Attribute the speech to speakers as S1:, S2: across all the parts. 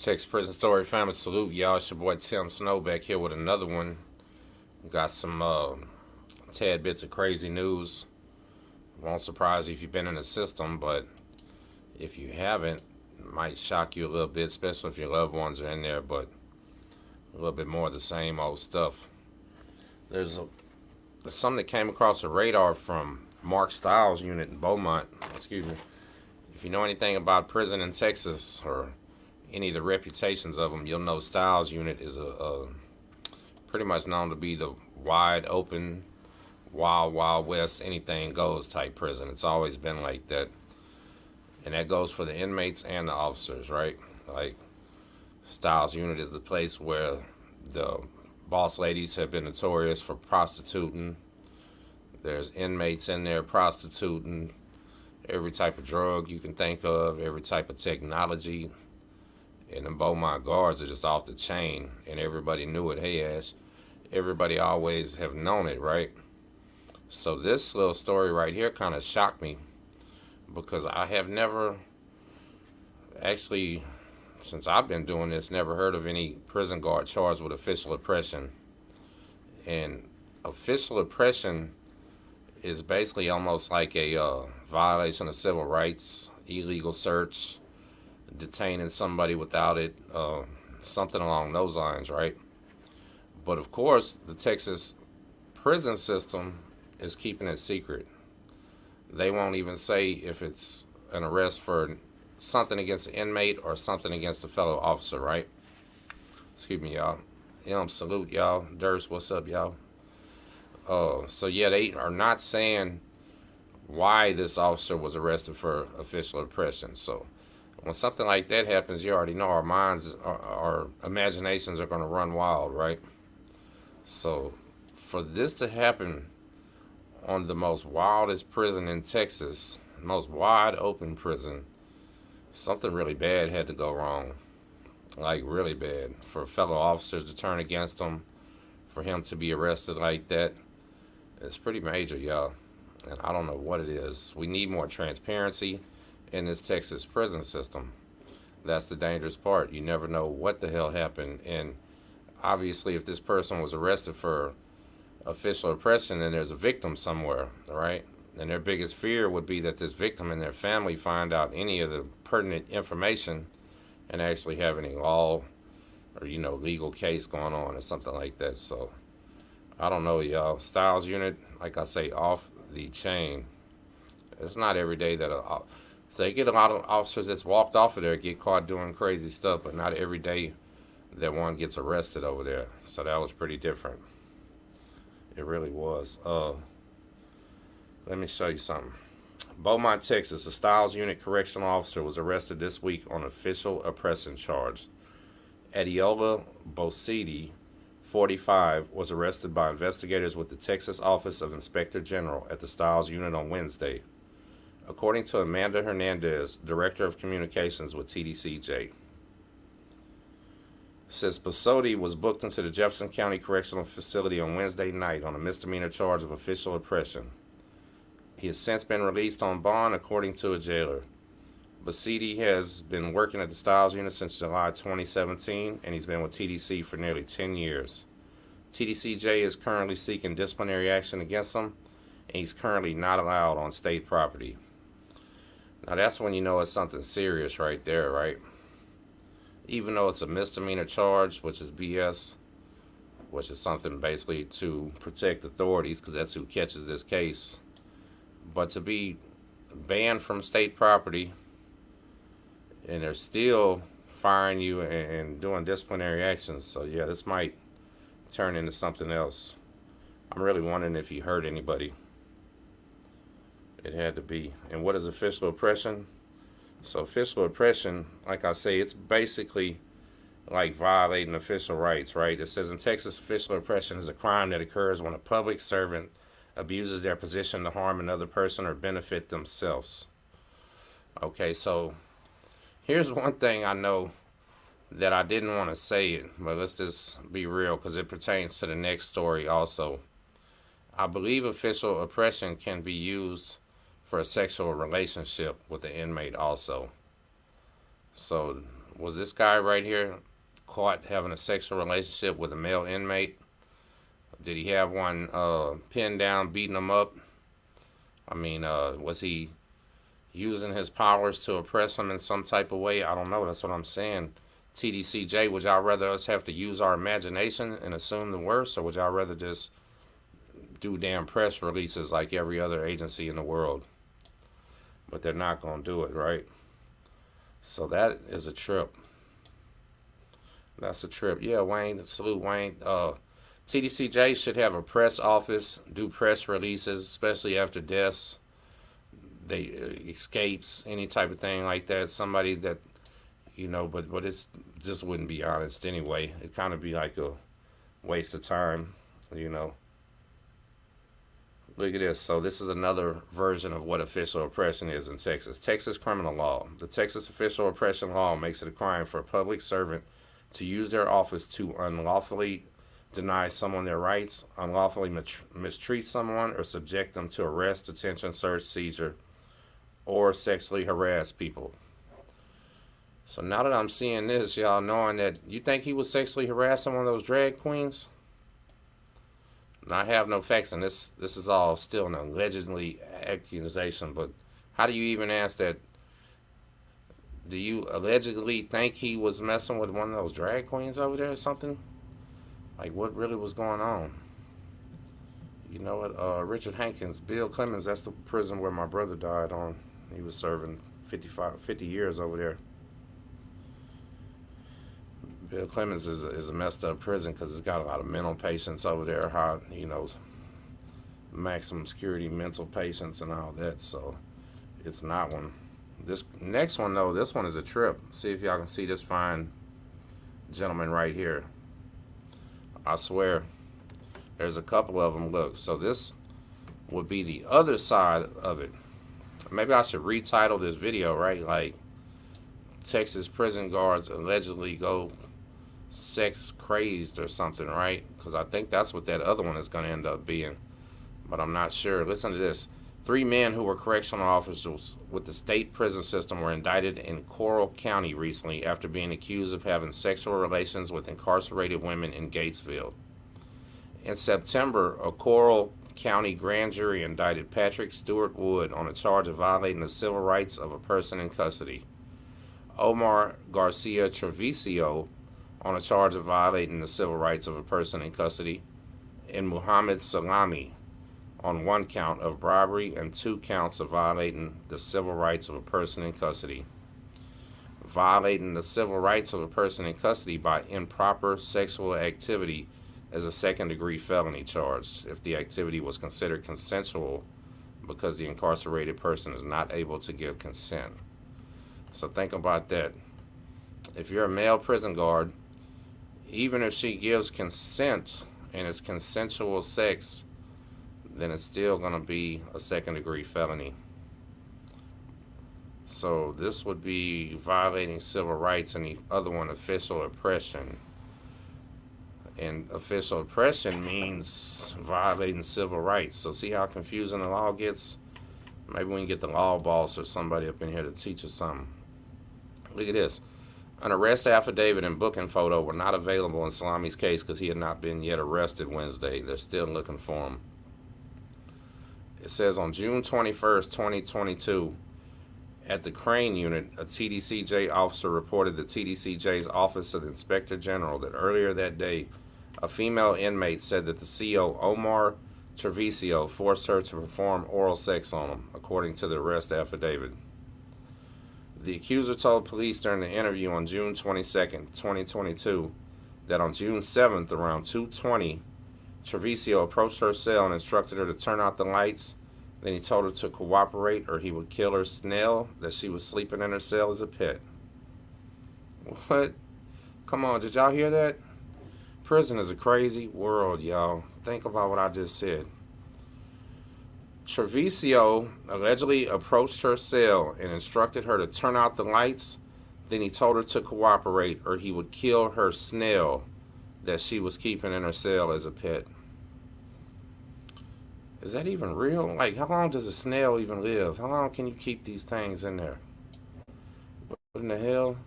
S1: Texas Prison Story family, salute y'all. It's your boy Tim Snow back here with another one. Got some tad bits of crazy news. Won't surprise you if you've been in the system, but if you haven't, it might shock you a little bit, especially if your loved ones are in there, but a little bit more of the same old stuff. There's something that came across the radar from Mark Stiles' unit in Beaumont. Excuse me. If you know anything about prison in Texas or any of the reputations of them, you'll know Stiles' unit is a pretty much known to be the wide open, wild, wild west, anything goes type prison. It's always been like that. And that goes for the inmates and the officers, right? Like, Stiles' unit is the place where the boss ladies have been notorious for prostituting. There's inmates in there prostituting. Every type of drug you can think of, every type of technology. And the Beaumont guards are just off the chain, and everybody knew it. Hey, Ash, everybody always have known it, right? So this little story right here kind of shocked me because I have never actually, since I've been doing this, never heard of any prison guard charged with official oppression. And official oppression is basically almost like a violation of civil rights, illegal search, detaining somebody without it, something along those lines, right? But of course, the Texas prison system is keeping it secret. They won't even say if it's an arrest for something against an inmate or something against a fellow officer, right? Excuse me, y'all. Salute y'all. Durst, what's up, y'all? So yeah, they are not saying why this officer was arrested for official oppression. So when something like that happens, you already know our minds, our imaginations are going to run wild, right? So for this to happen on the most wildest prison in Texas, most wide open prison, something really bad had to go wrong. Like really bad. For fellow officers to turn against him, for him to be arrested like that, it's pretty major, y'all. And I don't know what it is. We need more transparency in this Texas prison system. That's the dangerous part. You never know what the hell happened. And obviously, if this person was arrested for official oppression, then there's a victim somewhere, right? And their biggest fear would be that this victim and their family find out any of the pertinent information and actually have any law or, legal case going on or something like that. So I don't know, y'all. Stiles unit, like I say, off the chain. It's not every day that so they get a lot of officers that's walked off of there get caught doing crazy stuff, but not every day that one gets arrested over there. So that was pretty different. It really was. Let me show you something. Beaumont, Texas, a Stiles unit correctional officer was arrested this week on official oppression charge. Adiola Bosidi, 45, was arrested by investigators with the Texas Office of Inspector General at the Stiles unit on Wednesday, according to Amanda Hernandez, Director of Communications with TDCJ. Says Bosodi was booked into the Jefferson County Correctional Facility on Wednesday night on a misdemeanor charge of official oppression. He has since been released on bond, according to a jailer. Bosidi has been working at the Stiles unit since July 2017, and he's been with TDC for nearly 10 years. TDCJ is currently seeking disciplinary action against him, and he's currently not allowed on state property. Now that's when you know it's something serious right there, right? Even though it's a misdemeanor charge, which is BS, which is something basically to protect authorities because that's who catches this case. But to be banned from state property and they're still firing you and doing disciplinary actions. So yeah, this might turn into something else. I'm really wondering if he hurt anybody. It had to be. And what is official oppression? So official oppression, like I say, it's basically like violating official rights, right? It says in Texas, official oppression is a crime that occurs when a public servant abuses their position to harm another person or benefit themselves. Okay, so here's one thing I know that I didn't want to say it, but let's just be real because it pertains to the next story also. I believe official oppression can be used for a sexual relationship with the inmate also. So Was this guy right here caught having a sexual relationship with a male inmate? Did he have one pinned down, beating him up? I mean, was he using his powers to oppress him in some type of way? I don't know. That's what I'm saying. TDCJ, would y'all rather us have to use our imagination and assume the worst, or would y'all rather just do damn press releases like every other agency in the world? But they're not going to do it, right? So that is a trip. That's a trip. Yeah, Wayne, salute Wayne. TDCJ should have a press office, do press releases, especially after deaths, they escapes, any type of thing like that. Somebody that, but it's just wouldn't be honest anyway. It'd kind of be like a waste of time, Look at this. So this is another version of what official oppression is in Texas. Texas criminal law. The Texas official oppression law makes it a crime for a public servant to use their office to unlawfully deny someone their rights, unlawfully mistreat someone, or subject them to arrest, detention, search, seizure, or sexually harass people. So now that I'm seeing this, y'all knowing that, you think he was sexually harassing one of those drag queens? And I have no facts, and this is all still an allegedly accusation, but how do you even ask that? Do you allegedly think he was messing with one of those drag queens over there or something? Like, what really was going on? You know what? Richard Hankins, Bill Clemens, that's the prison where my brother died on. He was serving 50 years over there. Bill Clemens is a messed up prison because it's got a lot of mental patients over there, maximum security mental patients and all that. So it's not one. This next one, though, this one is a trip. See if y'all can see this fine gentleman right here. I swear, there's a couple of them. Look, so this would be the other side of it. Maybe I should retitle this video, right? Like, Texas prison guards allegedly go sex crazed or something, right? Because I think that's what that other one is going to end up being, but I'm not sure. Listen to this. 3 men who were correctional officers with the state prison system were indicted in Coral County recently after being accused of having sexual relations with incarcerated women in Gatesville. In September, a Coral County grand jury indicted Patrick Stewart Wood on a charge of violating the civil rights of a person in custody, Omar Garcia Treviso on a charge of violating the civil rights of a person in custody, and Muhammad Salami on 1 count of bribery and 2 counts of violating the civil rights of a person in custody. Violating the civil rights of a person in custody by improper sexual activity is a second-degree felony charge if the activity was considered consensual because the incarcerated person is not able to give consent. So think about that. If you're a male prison guard, even if she gives consent and it's consensual sex, then it's still going to be a second-degree felony. So this would be violating civil rights, and the other one, official oppression. And official oppression means violating civil rights. So see how confusing the law gets? Maybe we can get the law boss or somebody up in here to teach us something. Look at this. An arrest affidavit and booking photo were not available in Salami's case because he had not been yet arrested Wednesday. They're still looking for him. It says on June 21st, 2022, at the Crane Unit, a TDCJ officer reported the TDCJ's Office of the Inspector General that earlier that day, a female inmate said that the CO, Omar Treviso, forced her to perform oral sex on him, according to the arrest affidavit. The accuser told police during the interview on June 22nd, 2022, that on June 7th, around 2:20, Treviso approached her cell and instructed her to turn out the lights. Then he told her to cooperate or he would kill her Snail, that she was sleeping in her cell as a pet. What? Come on, did y'all hear that? Prison is a crazy world, y'all. Think about what I just said. Treviso allegedly approached her cell and instructed her to turn out the lights. Then he told her to cooperate or he would kill her Snail that she was keeping in her cell as a pet. Is that even real? Like, how long does a snail even live? How long can you keep these things in there? What in the hell?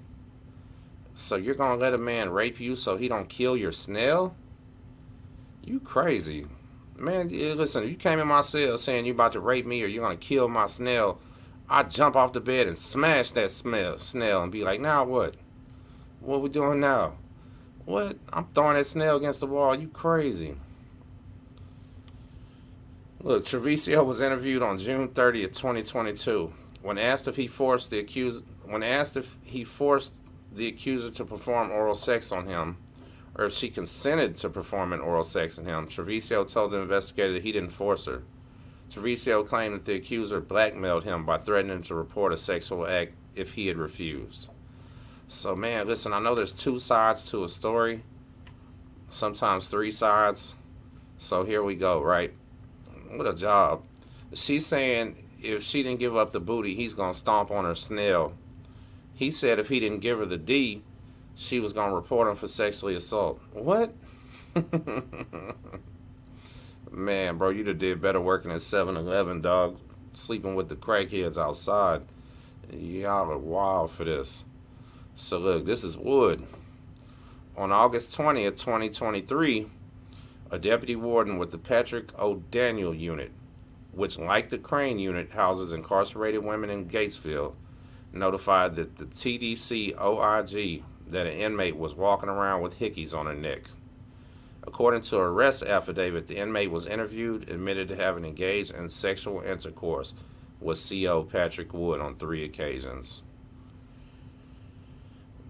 S1: So you're gonna let a man rape you so he don't kill your snail? You crazy. Man, listen, if you came in my cell saying you about to rape me or you're gonna kill my snail, I'd jump off the bed and smash that snail and be like, now what? What we doing now? What? I'm throwing that snail against the wall. You crazy. Look, Treviso was interviewed on June 30th, 2022. When asked if he forced the accuser to perform oral sex on him, or if she consented to performing oral sex on him, Treviso told the investigator that he didn't force her. Treviso claimed that the accuser blackmailed him by threatening to report a sexual act if he had refused. So, man, listen, I know there's two sides to a story, sometimes three sides. So here we go, right? What a job. She's saying if she didn't give up the booty, he's going to stomp on her snail. He said if he didn't give her the D, she was going to report him for sexually assault. What? Man, bro, you'd have did better working at 7-Eleven, dog. Sleeping with the crackheads outside. Y'all are wild for this. So look, this is Wood. On August 20th, 2023, a deputy warden with the Patrick O'Daniel unit, which, like the Crane unit, houses incarcerated women in Gatesville, notified that the TDC OIG that an inmate was walking around with hickeys on her neck. According to an arrest affidavit, the inmate was interviewed, admitted to having engaged in sexual intercourse with CO Patrick Wood on 3 occasions.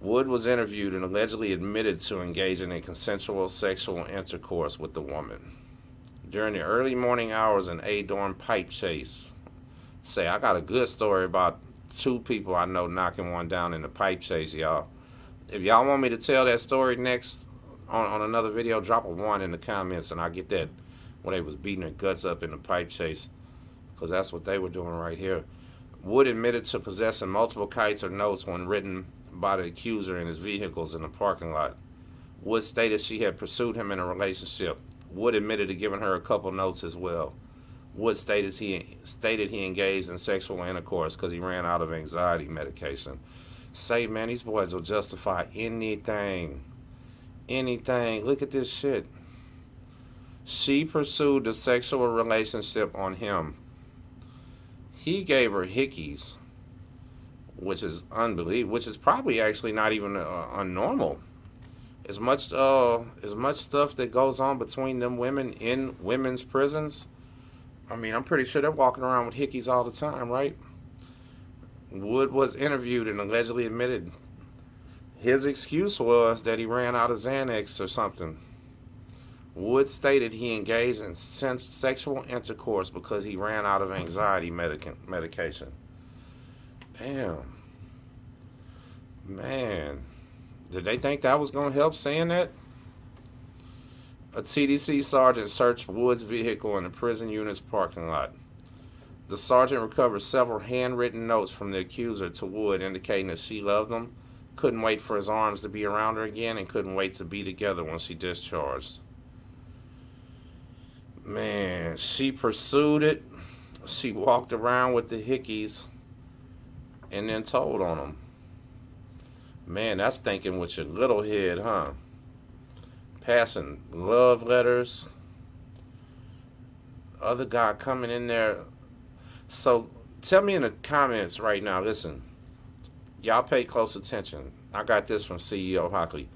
S1: Wood was interviewed and allegedly admitted to engaging in consensual sexual intercourse with the woman. During the early morning hours, an A-dorm pipe chase. I got a good story about 2 people I know knocking one down in the pipe chase, y'all. If y'all want me to tell that story next on another video, drop a 1 in the comments and I'll get that when they was beating their guts up in the pipe chase, because that's what they were doing right here. Wood admitted to possessing multiple kites or notes when written by the accuser in his vehicles in the parking lot. Wood stated she had pursued him in a relationship. Wood admitted to giving her a couple notes as well. Wood stated he engaged in sexual intercourse because he ran out of anxiety medication. Say, man, these boys will justify anything. Anything. Look at this shit. She pursued the sexual relationship on him. He gave her hickeys, which is unbelievable, which is probably actually not even unnormal. As much stuff that goes on between them women in women's prisons, I mean, I'm pretty sure they're walking around with hickeys all the time, right? Wood was interviewed and allegedly admitted his excuse was that he ran out of Xanax or something. Wood stated he engaged in sexual intercourse because he ran out of anxiety medication. Damn. Man. Did they think that was going to help saying that? A TDC sergeant searched Wood's vehicle in the prison unit's parking lot. The sergeant recovered several handwritten notes from the accuser to Wood indicating that she loved him, couldn't wait for his arms to be around her again, and couldn't wait to be together when she discharged. Man, she pursued it. She walked around with the hickeys and then told on him. Man, that's thinking with your little head, huh? Passing love letters. Other guy coming in there. So tell me in the comments right now, listen, y'all pay close attention. I got this from CEO Hockley.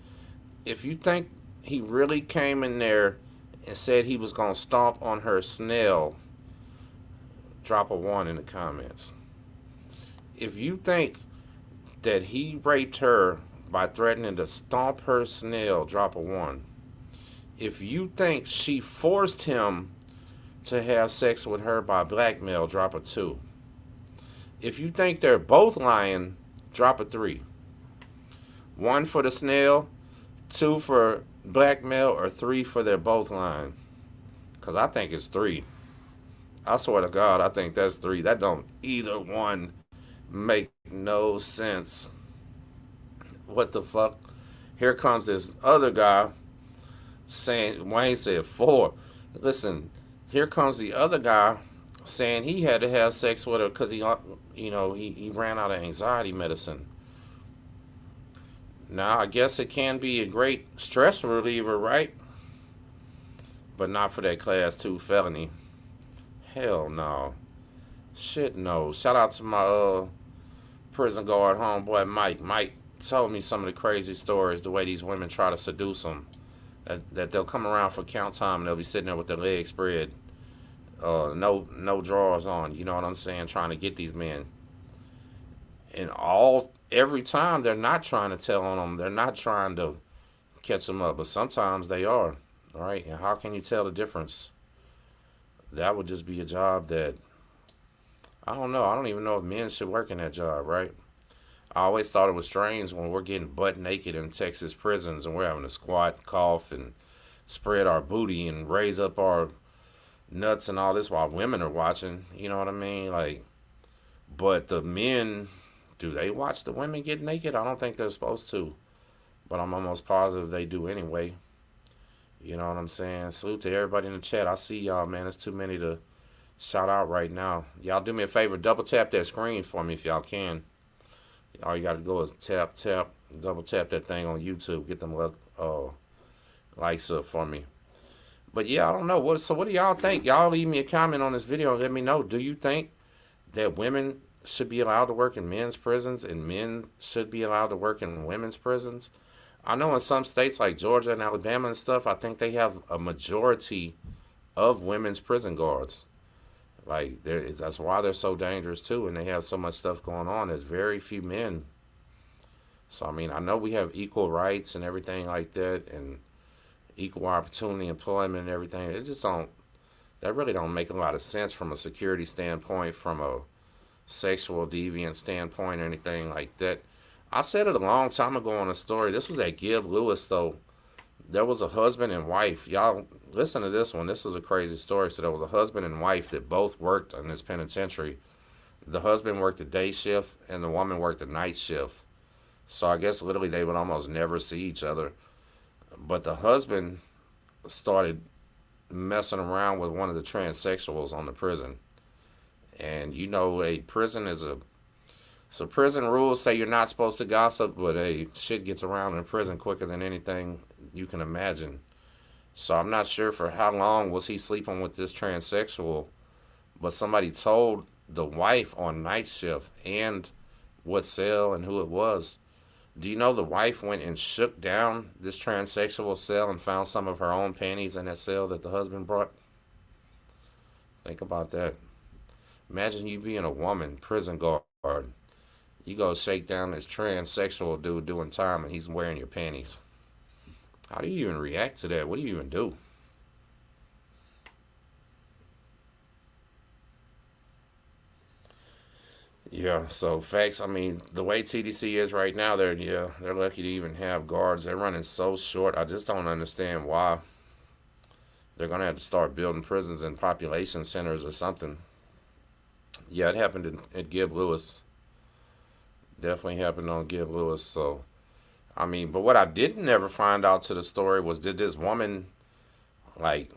S1: If you think he really came in there and said he was going to stomp on her Snail, drop a 1 in the comments. If you think that he raped her by threatening to stomp her Snail, drop a 1. If you think she forced him to have sex with her by blackmail, drop a 2. If you think they're both lying, drop a 3. 1 for the Snail, 2 for blackmail, or 3 for they're both lying. Because I think it's 3. I swear to God, I think that's 3. That don't either one make no sense. What the fuck? Here comes this other guy saying, Wayne said 4. Listen, here comes the other guy saying he had to have sex with her because he ran out of anxiety medicine. Now, I guess it can be a great stress reliever, right? But not for that class 2 felony. Hell no. Shit no. Shout out to my prison guard homeboy Mike. Mike told me some of the crazy stories, the way these women try to seduce him. That they'll come around for count time and they'll be sitting there with their legs spread, no drawers on. You know what I'm saying? Trying to get these men, and every time they're not trying to tell on them. They're not trying to catch them up, but sometimes they are. All right, and how can you tell the difference? That would just be a job that I don't know. I don't even know if men should work in that job, right? I always thought it was strange when we're getting butt naked in Texas prisons and we're having to squat, cough, and spread our booty and raise up our nuts and all this while women are watching. You know what I mean? Like, but the men, do they watch the women get naked? I don't think they're supposed to, but I'm almost positive they do anyway. You know what I'm saying? Salute to everybody in the chat. I see y'all, man. There's too many to shout out right now. Y'all do me a favor, double tap that screen for me if y'all can. All you got to go is tap, double tap that thing on YouTube. Get them likes up for me. But yeah, I don't know. What do y'all think? Y'all leave me a comment on this video and let me know. Do you think that women should be allowed to work in men's prisons and men should be allowed to work in women's prisons? I know in some states like Georgia and Alabama and stuff, I think they have a majority of women's prison guards. Like that's why they're so dangerous too, and they have so much stuff going on. There's very few men. So I mean, I know we have equal rights and everything like that, and equal opportunity employment and everything. It just don't. That really don't make a lot of sense from a security standpoint, from a sexual deviant standpoint, or anything like that. I said it a long time ago on a story. This was at Gib Lewis though. There was a husband and wife. Y'all listen to this one. This was a crazy story. So there was a husband and wife that both worked in this penitentiary. The husband worked the day shift and the woman worked the night shift. So I guess literally they would almost never see each other. But the husband started messing around with one of the transsexuals on the prison. And you know, a prison is a so prison rules say you're not supposed to gossip, but shit gets around in prison quicker than anything you can imagine. So I'm not sure for how long was he sleeping with this transsexual, but somebody told the wife on night shift and what cell and who it was. Do you know the wife went and shook down this transsexual cell and found some of her own panties in that cell that the husband brought? Think about that. Imagine you being a woman, prison guard. You go shake down this transsexual dude doing time and he's wearing your panties. How do you even react to that? What do you even do? Yeah, so facts. I mean, the way TDC is right now, they're lucky to even have guards. They're running so short. I just don't understand why. They're gonna have to start building prisons and population centers or something. Yeah, it happened at Gib Lewis. Definitely happened on Gib Lewis. So I mean, but what I didn't ever find out to the story was did this woman like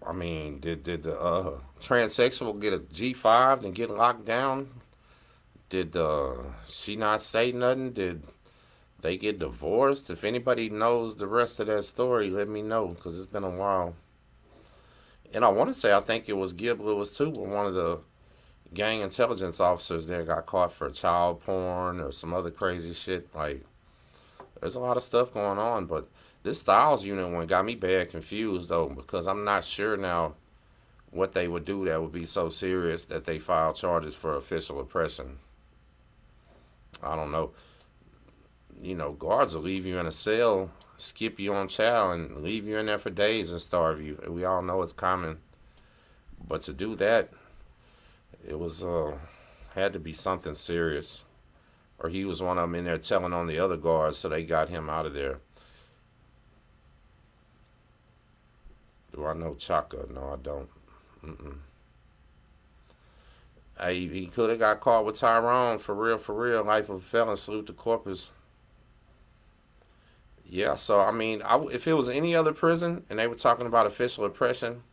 S1: I mean, did the transsexual get a G5 and get locked down? Did she not say nothing? Did they get divorced? If anybody knows the rest of that story, let me know because it's been a while. And I want to say I think it was Gib Lewis too, where one of the gang intelligence officers there got caught for child porn or some other crazy shit. Like, there's a lot of stuff going on, but this Styles unit one got me bad confused though because I'm not sure now what they would do that would be so serious that they file charges for official oppression. I don't know. You know, guards will leave you in a cell, skip you on chow, and leave you in there for days and starve you. We all know it's common, but to do that, it was had to be something serious, or he was one of them in there telling on the other guards, so they got him out of there. Do I know Chaka? No, I don't. Mm-mm. Hey, he could have got caught with Tyrone for real, for real. Life of a felon. Salute to Corpus. Yeah, so I mean, if it was any other prison and they were talking about official oppression,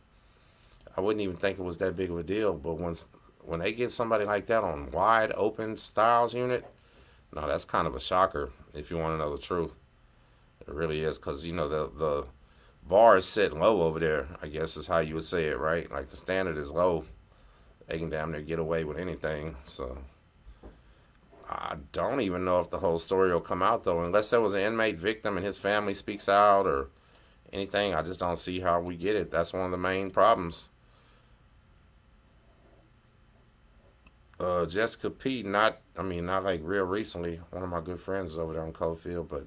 S1: I wouldn't even think it was that big of a deal. But when they get somebody like that on wide open Styles unit, no, that's kind of a shocker. if you want to know the truth. It really is, because the bar is set low over there. I guess is how you would say it, right? Like the standard is low. They can damn near get away with anything. So I don't even know if the whole story will come out though, unless there was an inmate victim and his family speaks out or anything. I just don't see how we get it. That's one of the main problems. Jessica P. Not like real recently. One of my good friends is over there on Cofield, but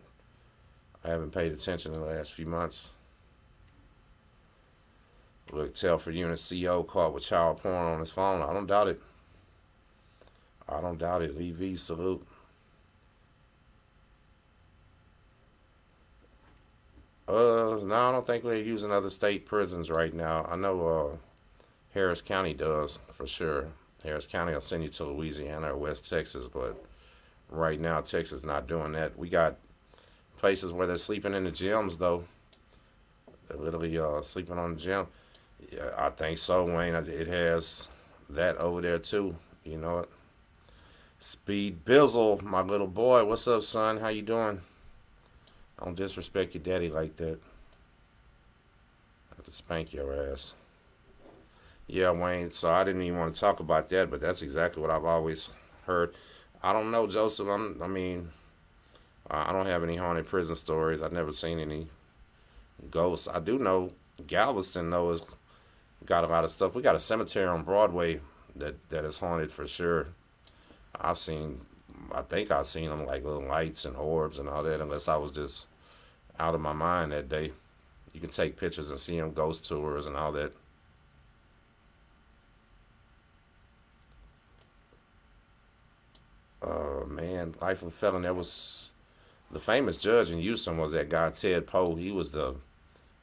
S1: I haven't paid attention in the last few months. Look, Telford Unit CO caught with child porn on his phone. I don't doubt it. I don't doubt it. Lee V, salute. No, I don't think they're using other state prisons right now. I know Harris County does for sure. Harris County will send you to Louisiana or West Texas, but right now Texas not doing that. We got places where they're sleeping in the gyms though. They're literally sleeping on the gym. Yeah, I think so, Wayne. It has that over there too. You know it. Speed Bizzle, my little boy. What's up, son? How you doing? Don't disrespect your daddy like that. I have to spank your ass. Yeah, Wayne. So I didn't even want to talk about that, but that's exactly what I've always heard. I don't know, Joseph. I don't have any haunted prison stories. I've never seen any ghosts. I do know Galveston, though, has got a lot of stuff. We got a cemetery on Broadway that is haunted for sure. I've seen, I think I've seen them like little lights and orbs and all that, unless I was just out of my mind that day. You can take pictures and see them ghost tours and all that. Man, Life of a Felon. There was the famous judge in Houston was that guy Ted Poe. He was the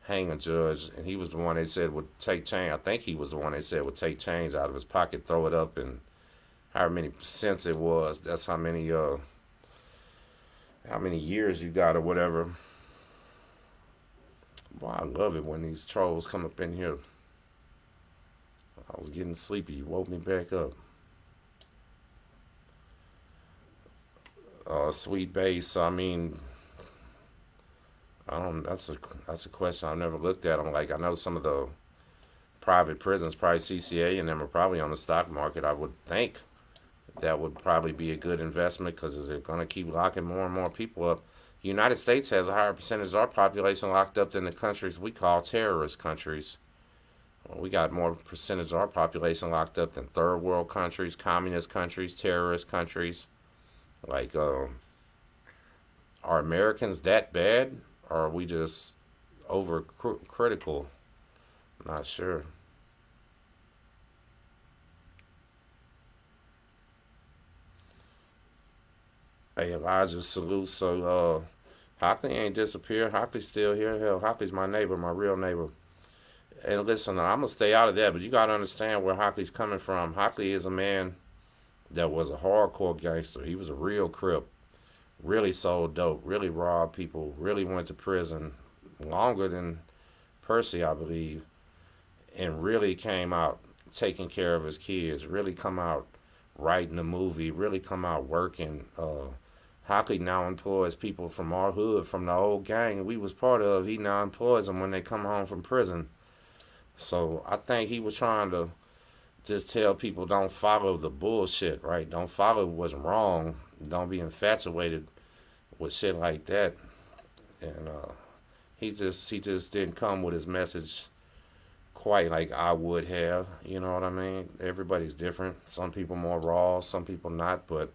S1: hanging judge, and he was the one they said would take change. I think he was the one they said would take change out of his pocket, throw it up, and however many cents it was. That's how many years you got or whatever. Boy, I love it when these trolls come up in here. I was getting sleepy. You woke me back up. Sweet base. I don't. That's a question I've never looked at. I'm like, I know some of the private prisons, probably CCA, and them are probably on the stock market. I would think that would probably be a good investment because they're going to keep locking more and more people up. The United States has a higher percentage of our population locked up than the countries we call terrorist countries. Well, we got more percentage of our population locked up than third world countries, communist countries, terrorist countries. Like, are Americans that bad, or are we just overcritical? I'm not sure. Hey, Elijah, salute. So, Hockley ain't disappeared. Hockley's still here. Hell, Hockley's my neighbor, my real neighbor. And listen, I'm gonna stay out of that, but you gotta understand where Hockley's coming from. Hockley is a man that was a hardcore gangster. He was a real crip. Really sold dope. Really robbed people. Really went to prison longer than Percy, I believe, and really came out taking care of his kids. Really come out writing a movie. Really come out working. Hockley now employs people from our hood, from the old gang we was part of. He now employs them when they come home from prison. So I think he was trying to just tell people don't follow the bullshit, right? Don't follow what's wrong. Don't be infatuated with shit like that. And he just didn't come with his message quite like I would have. You know what I mean? Everybody's different. Some people more raw, some people not. But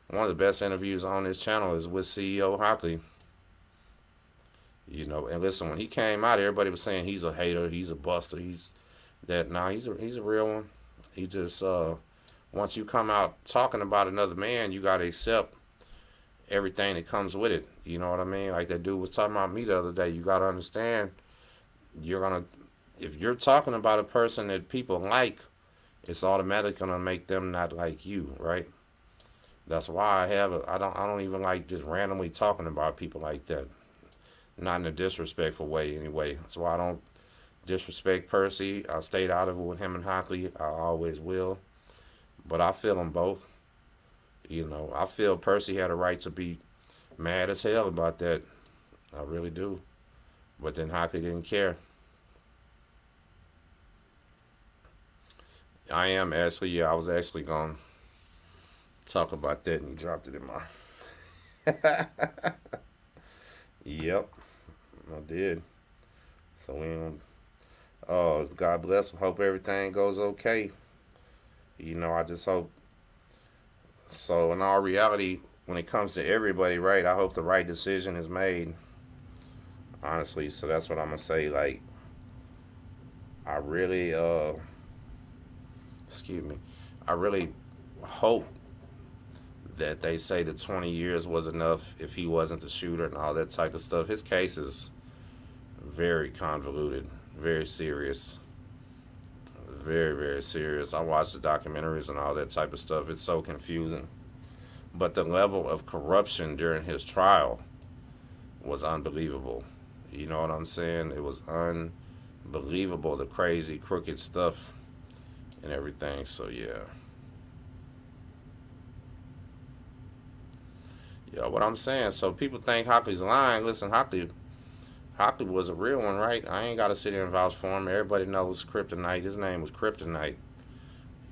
S1: one of the best interviews on this channel is with CEO Hockley. You know, and listen, when he came out, everybody was saying he's a hater, he's a buster, he's that. Nah, he's a real one. He just once you come out talking about another man, you gotta accept everything that comes with it. You know what I mean? Like that dude was talking about me the other day. You gotta understand, you're gonna if you're talking about a person that people like, it's automatically gonna make them not like you, right? That's why I don't even like just randomly talking about people like that. Not in a disrespectful way, anyway. That's why I don't disrespect Percy. I stayed out of it with him and Hockley. I always will. But I feel them both. You know, I feel Percy had a right to be Mad as hell about that. I really do. But then hockey didn't care. I am actually, yeah, I was actually going to talk about that and you dropped it in my. Yep, I did. So we don't. Oh, God bless him. Hope everything goes okay. I just hope. So, in all reality, when it comes to everybody, right, I hope the right decision is made, honestly. So, that's what I'm going to say. Like, I really, excuse me, I really hope that they say the 20 years was enough if he wasn't the shooter and all that type of stuff. His case is very convoluted, very serious, very, very serious. I watched the documentaries and all that type of stuff. It's so confusing. But the level of corruption during his trial was unbelievable. You know what I'm saying? It was unbelievable, the crazy, crooked stuff and everything. So, yeah. Yeah, what I'm saying. So, people think Hockley's lying. Listen, Hockley was a real one, right? I ain't got to sit here and vouch for him. Everybody knows Kryptonite. His name was Kryptonite.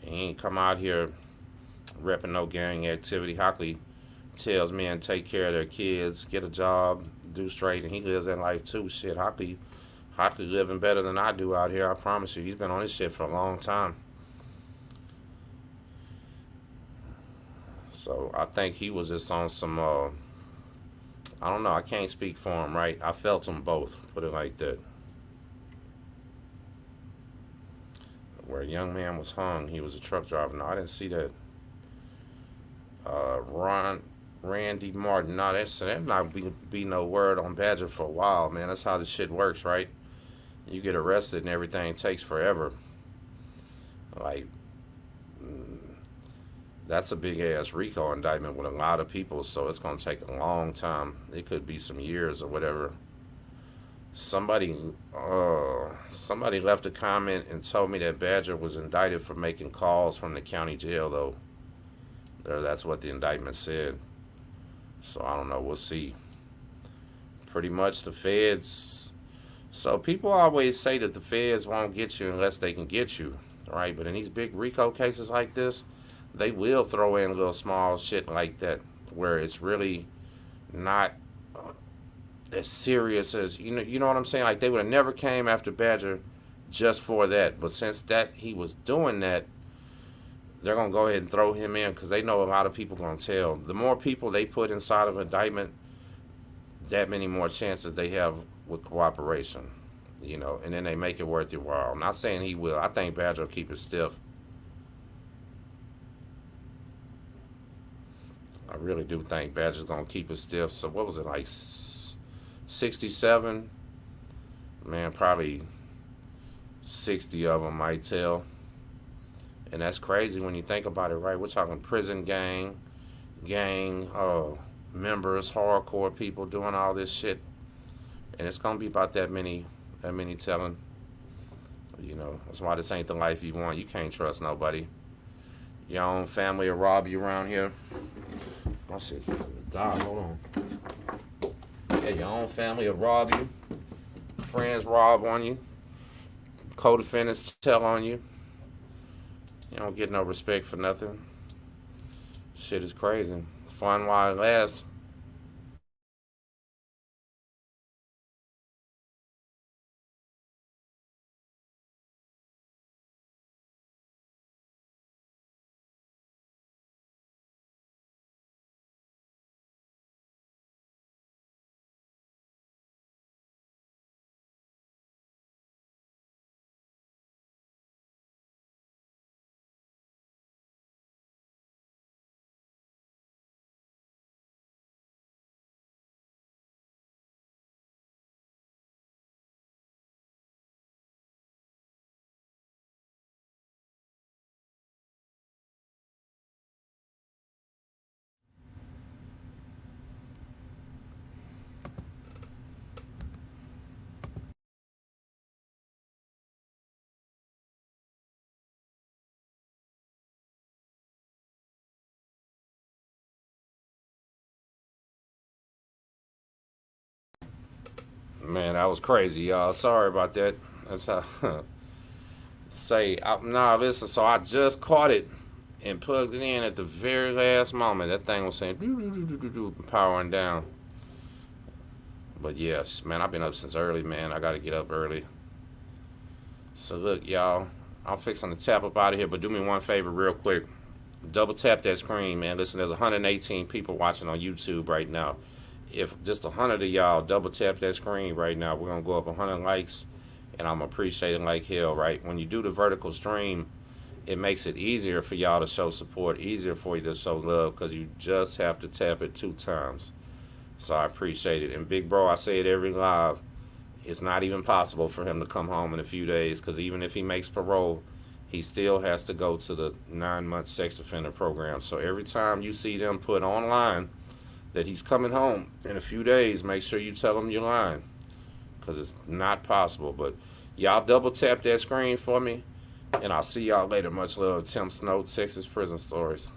S1: He ain't come out here repping no gang activity. Hockley tells men take care of their kids, get a job, do straight, and he lives that life too. Shit, Hockley living better than I do out here. I promise you. He's been on this shit for a long time. So I think he was just on some. I don't know. I can't speak for him, right? I felt them both. Put it like that. Where a young man was hung, he was a truck driver. No, I didn't see that. Ron Randy Martin. No, that not be no word on Badger for a while, man. That's how this shit works, right? You get arrested and everything takes forever. Like that's a big ass RICO indictment with a lot of people, so it's gonna take a long time. It could be some years or whatever. Somebody, somebody left a comment and told me that Badger was indicted for making calls from the county jail, though. That's what the indictment said. So I don't know. We'll see. Pretty much the feds. So people always say that the feds won't get you unless they can get you, right? But in these big RICO cases like this, they will throw in a little small shit like that where it's really not as serious as You know what I'm saying? Like they would have never came after Badger just for that, but since that he was doing that, they're gonna go ahead and throw him in because they know a lot of people gonna tell. The more people they put inside of an indictment, that many more chances they have with cooperation. And then they make it worth your while. I'm not saying he will. I think Badger will keep it stiff. I really do think Badger's gonna keep it stiff. So what was it like? 67, man, probably 60 of them might tell. And that's crazy when you think about it, right? We're talking prison gang members, hardcore people doing all this shit, and it's gonna be about that many telling. That's why this ain't the life you want. You can't trust nobody. Your own family will rob you around here. My shit's gonna die. Hold on. Yeah, your own family will rob you. Friends rob on you. Co-defendants tell on you. You don't get no respect for nothing. Shit is crazy. Fun while it lasts. Man, that was crazy, y'all. Sorry about that. That's how. Nah, listen. So I just caught it and plugged it in at the very last moment. That thing was saying powering down. But yes, man, I've been up since early, man. I got to get up early. So look, y'all, I'm fixing to tap up out of here, but do me one favor real quick. Double tap that screen, man. Listen, there's 118 people watching on YouTube right now. If just 100 of y'all double tap that screen right now, we're going to go up 100 likes, and I'm appreciating like hell, right? When you do the vertical stream, it makes it easier for y'all to show support, easier for you to show love, because you just have to tap it 2 times. So I appreciate it. And big bro, I say it every live, it's not even possible for him to come home in a few days, because even if he makes parole, he still has to go to the 9-month sex offender program. So every time you see them put online that he's coming home in a few days, make sure you tell him you're lying, because it's not possible. But y'all double tap that screen for me, and I'll see y'all later. Much love. Tim Snow, Texas Prison Stories.